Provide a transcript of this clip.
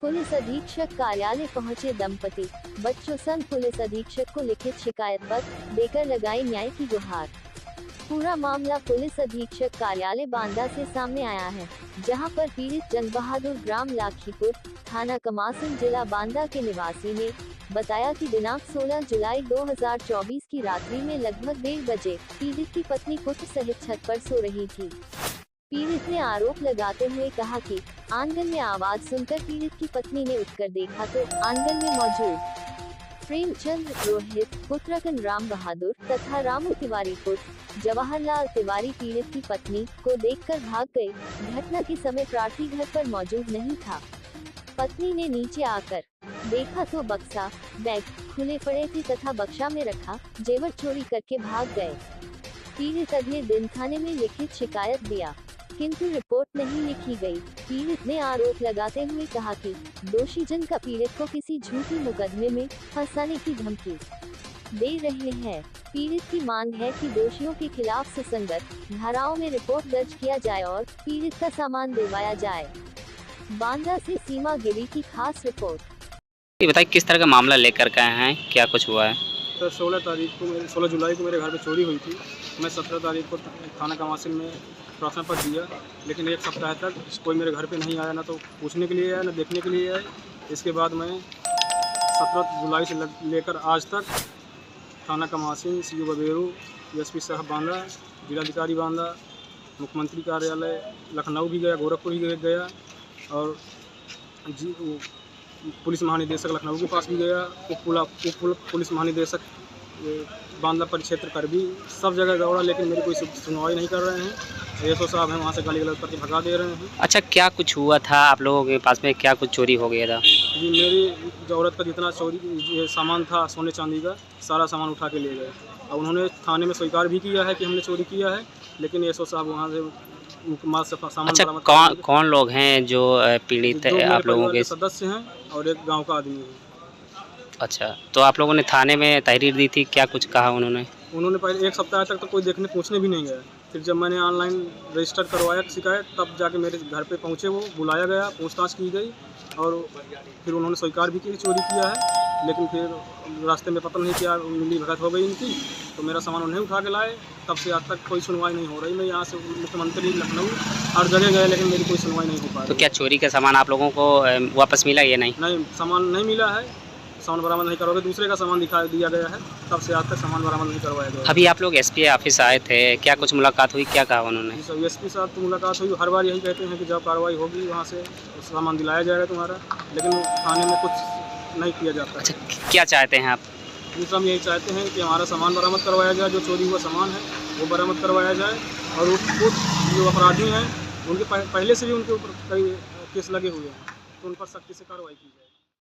Police अधीक्षक कार्यालय पहुंचे दंपति, बच्चों संग पुलिस अधीक्षक को लिखित शिकायत पत्र देकर लगाई न्याय की गुहार। पूरा मामला पुलिस अधीक्षक कार्यालय बांदा से सामने आया है, जहां पर पीड़ित जंग बहादुर ग्राम लाखीपुर, थाना कमासन, जिला बांदा के निवासी ने बताया कि दिनांक 16 जुलाई 2024 की रात्रि में लगभग 1:30 बजे पीड़ित की पत्नी पुत्र सहित छत पर सो रही थी। पीड़ित ने आरोप लगाते हुए कहा कि आंगन में आवाज सुनकर पीड़ित की पत्नी ने उठकर देखा तो आंगन में मौजूद प्रेमचंद, रोहित, पुत्रकन राम बहादुर तथा रामू तिवारी पुत्र जवाहरलाल तिवारी पीड़ित की पत्नी को देखकर भाग गए। घटना के समय प्रार्थी घर पर मौजूद नहीं था। पत्नी ने नीचे आकर देखा तो बक्सा, बैग खुले पड़े थे तथा बक्सा में रखा जेवर चोरी करके भाग गए। पीड़ित अगले दिन थाने में लिखित शिकायत दिया, किंतु रिपोर्ट नहीं लिखी गई। पीड़ित ने आरोप लगाते हुए कहा कि दोषी जन का पीड़ित को किसी झूठी मुकदमे में फंसाने की धमकी दे रहे हैं। पीड़ित की मांग है कि दोषियों के खिलाफ सुसंगत धाराओं में रिपोर्ट दर्ज किया जाए और पीड़ित का सामान दिलवाया जाए। बांदा से सीमा गिरी की खास रिपोर्ट। ये बताइए किस तरह का मामला लेकर के आए हैं, क्या कुछ हुआ है? तो 16 जुलाई को मेरे घर पे चोरी हुई थी। मैं 17 तारीख को थाना कमासिन में प्रार्थना पत्र दिया, लेकिन एक सप्ताह तक कोई मेरे घर पे नहीं आया, ना तो पूछने के लिए आया ना देखने के लिए आया। इसके बाद मैं 17 जुलाई से लेकर आज तक थाना कमासिन, सीओ बबेरू, एसपी साहब बांदा, जिलाधिकारी बांदा, मुख्यमंत्री कार्यालय लखनऊ भी गया, गोरखपुर भी गया और पुलिस महानिदेशक लखनऊ के पास भी गया, पुलिस महानिदेशक बांदा परिक्षेत्र कर भी सब जगह दौड़ा, लेकिन मेरी कोई सुनवाई नहीं कर रहे हैं। एसओ साहब हैं, वहाँ से गाली गलौज करके भगा दे रहे हैं। अच्छा, क्या कुछ हुआ था आप लोगों के पास में, क्या कुछ चोरी हो गया था? जी, मेरी जो औरत का जितना चोरी सामान था सोने चांदी का, सारा सामान उठा के ले गए। और उन्होंने थाने में स्वीकार भी किया है कि हमने चोरी किया है, लेकिन एसओ साहब वहाँ से सामान। अच्छा, कौन लोग हैं जो पीड़ित आप लोगों के? सदस्य हैं और एक गांव का आदमी है। अच्छा, तो आप लोगों ने थाने में तहरीर दी थी, क्या कुछ कहा उन्होंने? उन्होंने पहले एक सप्ताह तक तो कोई देखने पूछने भी नहीं गया। फिर जब मैंने ऑनलाइन रजिस्टर करवाया शिकायत, तब जाके मेरे घर पे पहुँचे, वो बुलाया गया, पूछताछ की गई और फिर उन्होंने स्वीकार भी किया कि चोरी किया है। लेकिन फिर रास्ते में पता नहीं क्या मिली भगत हो गई इनकी, तो मेरा सामान उन्हें उठा के लाए। तब से आज तक कोई सुनवाई नहीं हो रही। मैं यहाँ से मुख्यमंत्री लखनऊ हर जगह गए, लेकिन मेरी कोई सुनवाई नहीं हो पा रही। तो क्या चोरी का सामान आप लोगों को वापस मिला या नहीं? नहीं, सामान नहीं मिला है, सामान बरामद नहीं करवाया, दूसरे का सामान दिया गया है। तब से आज तक सामान बरामद नहीं करवाया गया। अभी आप लोग एसपी ऑफिस आए थे, क्या कुछ मुलाकात हुई, क्या कहा उन्होंने? सब एसपी साहब तो मुलाकात हुई, हर बार यही कहते हैं कि जब कार्रवाई होगी वहाँ से सामान दिलाया जाएगा तुम्हारा, लेकिन थाने में कुछ नहीं किया जाता। अच्छा, क्या चाहते हैं आप? हम यही चाहते हैं कि हमारा सामान बरामद करवाया जाए, जो चोरी हुआ सामान है वो बरामद करवाया जाए, और कुछ जो अपराधी हैं उनके पहले से भी उनके ऊपर कई केस लगे हुए हैं, तो उन पर सख्ती से कार्रवाई की जाए।